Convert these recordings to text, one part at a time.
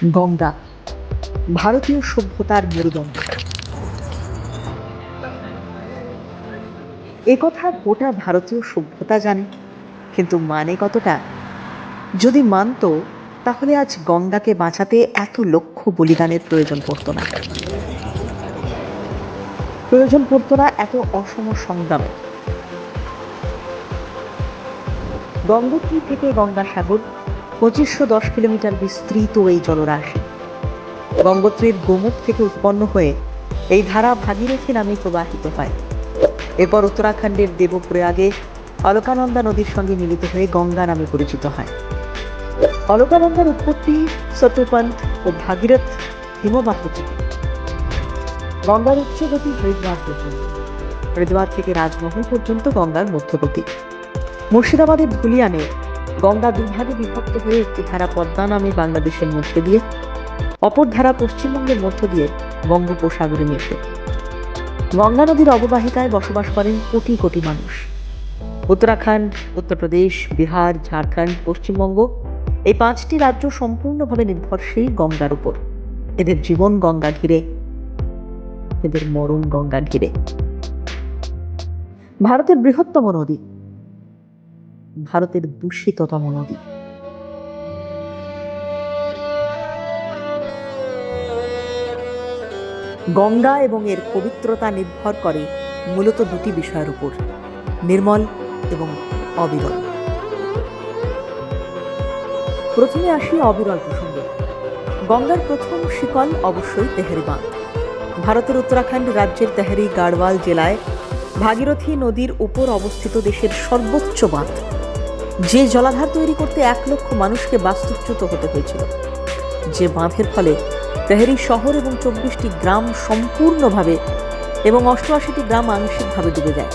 গঙ্গা ভারতীয় সভ্যতার মেরুদণ্ড। একথা গোটা ভারতীয় সভ্যতা জানে, কিন্তু মানে কতটা? যদি মানত, তাহলে আজ গঙ্গাকে বাঁচাতে এত লক্ষ বলিদানের প্রয়োজন পড়তো না, এত অসম সংগ্রাম। গঙ্গোত্রী থেকে গঙ্গাসাগর 2510 কিলোমিটার বিস্তৃত এই জলরাশি। গঙ্গোত্রীর গোমুখ থেকে উৎপন্ন হয়ে এই ধারা ভাগীরথী নামে প্রবাহিত হয়। এরপর উত্তরাখণ্ডের দেবপ্রয়াগে অলকানন্দা নদীর সঙ্গে মিলিত হয়ে গঙ্গা নামে পরিচিত হয়। অলকানন্দার উৎপত্তি সত্যপন্থ ও ভাগীরথ হিমবাহ থেকে। গঙ্গার উচ্চগতি হরিদ্বার পর্যন্ত, হরিদ্বার থেকে রাজমহল পর্যন্ত গঙ্গার মধ্যগতি। মুর্শিদাবাদের ধুলিয়ানে গঙ্গা দুভাগে বিভক্ত হয়ে একটি ধারা পদ্মা নামে বাংলাদেশের মধ্যে দিয়ে, অপর ধারা পশ্চিমবঙ্গের মধ্য দিয়ে বঙ্গোপসাগরে মেশে। গঙ্গা নদীর অববাহিকায় বসবাস করেন কোটি কোটি মানুষ। উত্তরাখণ্ড, উত্তরপ্রদেশ, বিহার, ঝাড়খণ্ড, পশ্চিমবঙ্গ এই 5টি রাজ্য সম্পূর্ণভাবে নির্ভরশীল গঙ্গার উপর। এদের জীবন গঙ্গা ঘিরে, এদের মরণ গঙ্গা ঘিরে। ভারতের বৃহত্তম নদী, ভারতের দূষিততম নদী। গঙ্গা এবং এর পবিত্রতা নির্ভর করে মূলত দুটি বিষয়ের উপর: নির্মল এবং অবিরল। প্রথমে আসি অবিরল প্রসঙ্গে। গঙ্গার প্রথম শিকল অবশ্যই তেহরি বাঁধ। ভারতের উত্তরাখণ্ড রাজ্যের তেহরি গাড়ওয়াল জেলায় ভাগীরথী নদীর উপর অবস্থিত দেশের সর্বোচ্চ বাঁধ, যে জলাধার তৈরি করতে 1 লক্ষ মানুষকে বাস্তুচ্যুত হতে হয়েছিল। যে বাঁধের ফলে তেহরি শহর এবং 24টি গ্রাম সম্পূর্ণভাবে এবং 88টি গ্রাম আংশিকভাবে ডুবে যায়।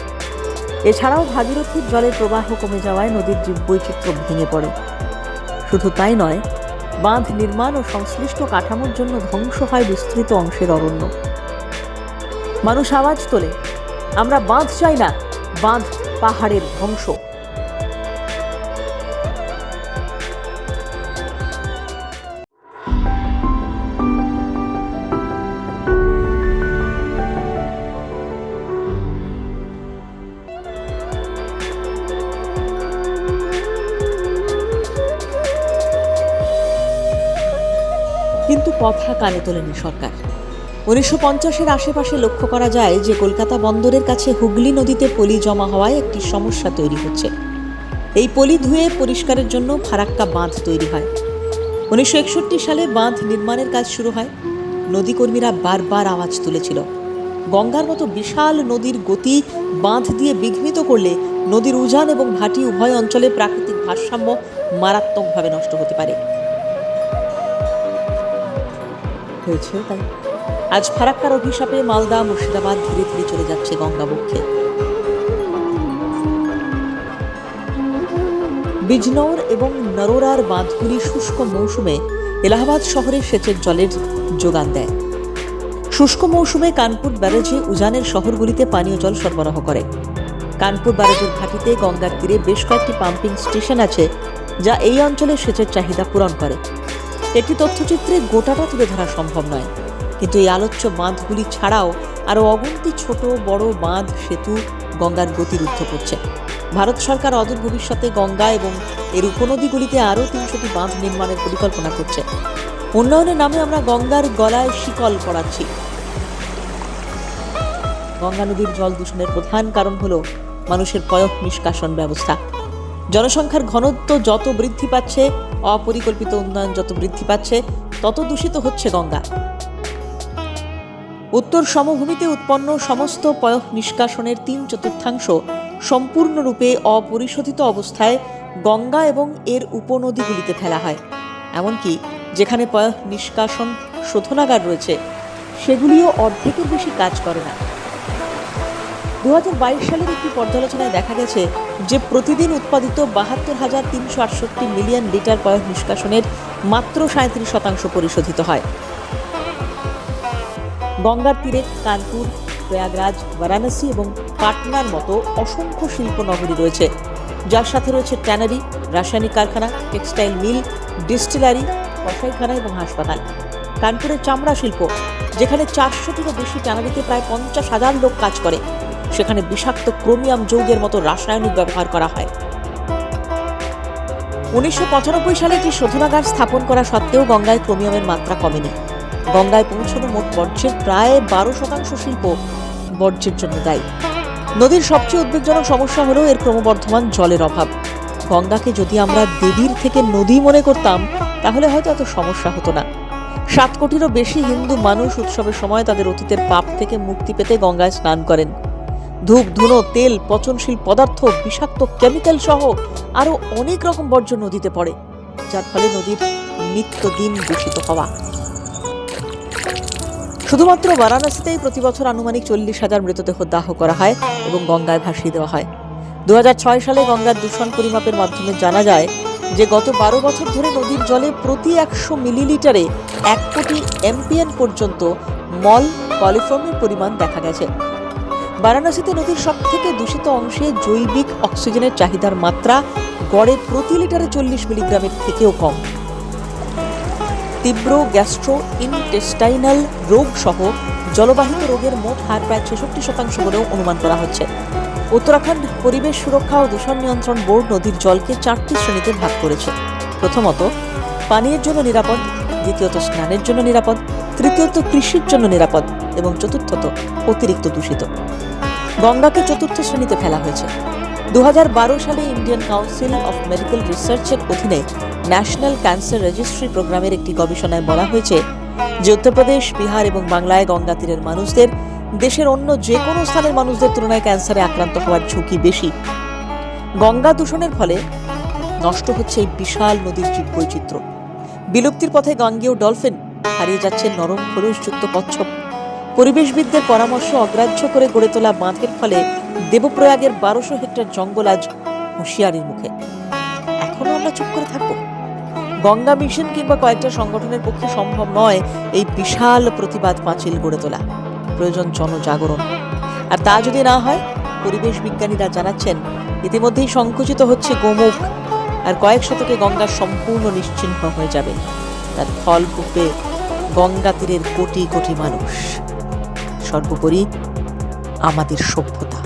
এছাড়াও ভাগীরথীর জলের প্রবাহ কমে যাওয়ায় নদীর জীববৈচিত্র্য ভেঙে পড়ে। শুধু তাই নয়, বাঁধ নির্মাণ ও সংশ্লিষ্ট কাঠামোর জন্য ধ্বংস হয় বিস্তৃত অংশের অরণ্য। মানুষ আওয়াজ তোলে, আমরা বাঁধ চাই না, বাঁধ পাহাড়ের ধ্বংস। কিন্তু কথা কানে তোলেনি সরকার। 1950-এর আশেপাশে লক্ষ্য করা যায় যে কলকাতা বন্দরের কাছে হুগলি নদীতে পলি জমা হওয়ায় একটি সমস্যা তৈরি হচ্ছে। এই পলি ধুয়ে পরিষ্কারের জন্য ফারাক্কা বাঁধ তৈরি হয়। 1961 সালে বাঁধ নির্মাণের কাজ শুরু হয়। নদীকর্মীরা বারবার আওয়াজ তুলেছিল, গঙ্গার মতো বিশাল নদীর গতি বাঁধ দিয়ে বিঘ্নিত করলে নদীর উজান এবং ভাটি উভয় অঞ্চলে প্রাকৃতিক ভারসাম্য মারাত্মকভাবে নষ্ট হতে পারে। হয়েছে তাই। আজ ফারাক্কার অভিশাপে মালদা, মুর্শিদাবাদ ধীরে ধীরে চলে যাচ্ছে গঙ্গা বক্ষে। বিজনৌর এবং নরোরার বাঁধগুলি শুষ্ক মৌসুমে এলাহাবাদ শহরে সেচের জলের যোগান দেয়। শুষ্ক মৌসুমে কানপুর ব্যারেজে উজানের শহরগুলিতে পানীয় জল সরবরাহ করে। কানপুর ব্যারেজের ঘাটিতে গঙ্গার তীরে বেশ কয়েকটি পাম্পিং স্টেশন আছে, যা এই অঞ্চলে সেচের চাহিদা পূরণ করে। একটি তথ্যচিত্রে গোটাটা তুলে ধরা সম্ভব নয়, কিন্তু এই আলোচ্য বাঁধগুলি ছাড়াও আরও অগুন্তি ছোট বড় বাঁধ, সেতু গঙ্গার গতিরুদ্ধ করছে। ভারত সরকার অদূর ভবিষ্যতে গঙ্গা এবং এর উপনদীগুলিতে আরও 300টি বাঁধ নির্মাণের পরিকল্পনা করছে। উন্নয়নের নামে আমরা গঙ্গার গলায় শিকল পড়াচ্ছি। গঙ্গা নদীর জল দূষণের প্রধান কারণ হলো মানুষের পয়ঃ নিষ্কাশন ব্যবস্থা। জনসংখ্যার ঘনত্ব যত বৃদ্ধি পাচ্ছে, অপরিকল্পিত উন্নয়ন যত বৃদ্ধি পাচ্ছে, তত দূষিত হচ্ছে গঙ্গা। উত্তর সমভূমিতে উৎপন্ন সমস্ত পয়ঃ নিষ্কাশনের 3/4 সম্পূর্ণরূপে অপরিশোধিত অবস্থায় গঙ্গা এবং এর উপনদীগুলিতে ফেলা হয়। এমনকি যেখানে পয়ঃ নিষ্কাশন শোধনাগার রয়েছে, সেগুলিও অর্ধেকের বেশি কাজ করে না। 2022 সালের একটি পর্যালোচনায় দেখা গেছে যে প্রতিদিন উৎপাদিত 72,368 মিলিয়ন লিটার পয়ঃ নিষ্কাশনের মাত্র 37% পরিশোধিত হয়। গঙ্গার তীরে কানপুর, প্রয়াগরাজ, বারাণসী এবং পাটনার মতো অসংখ্য শিল্প নগরী রয়েছে, যার সাথে রয়েছে ট্যানারি, রাসায়নিক কারখানা, টেক্সটাইল মিল, ডিস্টিলারি, কসাইখানা এবং হাসপাতাল। কানপুরের চামড়া শিল্প, যেখানে 400টিরও বেশি ট্যানারিতে প্রায় 50,000 লোক কাজ করে, সেখানে বিষাক্ত ক্রোমিয়াম যৌগের মতো রাসায়নিক ব্যবহার করা হয়। 1995 সালে একটি শোধনাগার স্থাপন করা সত্ত্বেও গঙ্গায় ক্রোমিয়ামের মাত্রা কমেনি। গঙ্গায় পৌঁছানো মোট বর্জ্যের প্রায় 12% শিল্প বর্জ্যের জন্য দায়ী। নদীর সবচেয়ে উদ্বেগজনক সমস্যা হলো এর ক্রমবর্ধমান জলের অভাব। গঙ্গাকে যদি আমরা দেবীর থেকে নদী মনে করতাম, তাহলে হয়তো এত সমস্যা হতো না। 7 কোটিরও বেশি হিন্দু মানুষ উৎসবের সময় তাদের অতীতের পাপ থেকে মুক্তি পেতে গঙ্গায় স্নান করেন। ধূপ, ধুনো, তেল, পচনশীল পদার্থ, বিষাক্ত কেমিক্যাল সহ আরো অনেক রকম বর্জ্য নদীতে পড়ে, যার ফলে নদীর নিত্যদিন দূষিত হওয়া। শুধুমাত্র বারাণসীতেই প্রতি বছর আনুমানিক 40,000 মৃতদেহ দাহ করা হয় এবং গঙ্গায় ভাসিয়ে দেওয়া হয়। 2006 সালে গঙ্গার দূষণ পরিমাপের মাধ্যমে জানা যায় যে গত 12 বছর ধরে নদীর জলে প্রতি 100 মিলিলিটারে 1 কোটি এমপিএন পর্যন্ত মল কলিফর্মের পরিমাণ দেখা গেছে। বারাণসীতে নদীর সবথেকে দূষিত অংশে জৈবিক অক্সিজেনের চাহিদার মাত্রা গড়ে প্রতি লিটারে 40 মিলিগ্রামের থেকেও কম। তীব্র গ্যাস্ট্রো ইনটেস্টাইনাল রোগ সহ জলবাহিত রোগের মোট হার প্রায় 66% বলেও অনুমান করা হচ্ছে। উত্তরাখণ্ড পরিবেশ সুরক্ষা ও দূষণ নিয়ন্ত্রণ বোর্ড নদীর জলকে 4টি শ্রেণীতে ভাগ করেছে। প্রথমত, পানীয়ের জন্য নিরাপদ; দ্বিতীয়ত, স্নানের জন্য নিরাপদ; তৃতীয়ত, কৃষির জন্য নিরাপদ; এবং চতুর্থত, অতিরিক্ত দূষিত। গঙ্গাকে চতুর্থ শ্রেণীতে ফেলা হয়েছে। 2012 সালে ইন্ডিয়ান কাউন্সিল অফ মেডিকেল রিসার্চের অধীনে ন্যাশনাল ক্যান্সার রেজিস্ট্রি প্রোগ্রামের একটি গবেষণায় বলা হয়েছে যে উত্তরপ্রদেশ, বিহার এবং বাংলায় গঙ্গা তীরের মানুষদের দেশের অন্য যে কোনো স্থানের মানুষদের তুলনায় ক্যান্সারে আক্রান্ত হওয়ার ঝুঁকি বেশি। গঙ্গা দূষণের ফলে নষ্ট হচ্ছে এই বিশাল নদীর জীববৈচিত্র্য। বিলুপ্তির পথে গাঙ্গেয় ডলফিন, হারিয়ে যাচ্ছে নরম খোলসযুক্ত কচ্ছপ। পরিবেশবিদদের পরামর্শ অগ্রাহ্য করে গড়ে তোলা বাঁধের ফলে দেবপ্রয়াগের 1200 হেক্টর জঙ্গল আজ হুঁশিয়ারির মুখে। এখনো আমরা চুপ করে থাকবো? গঙ্গা মিশন কিংবা কয়েকটা সংগঠনের পক্ষে সম্ভব নয় এই বিশাল প্রতিবাদ পাঁচিল গড়ে তোলা। প্রয়োজন জনজাগরণ। আর তা যদি না হয়, পরিবেশ বিজ্ঞানীরা জানাচ্ছেন ইতিমধ্যেই সংকুচিত হচ্ছে গোমুখ, আর কয়েক শতকে গঙ্গা সম্পূর্ণ নিশ্চিহ্ন হয়ে যাবে। তার ফল ভুগবে গঙ্গা তীরের কোটি কোটি মানুষ, সর্বোপরি আমাদের সভ্যতা।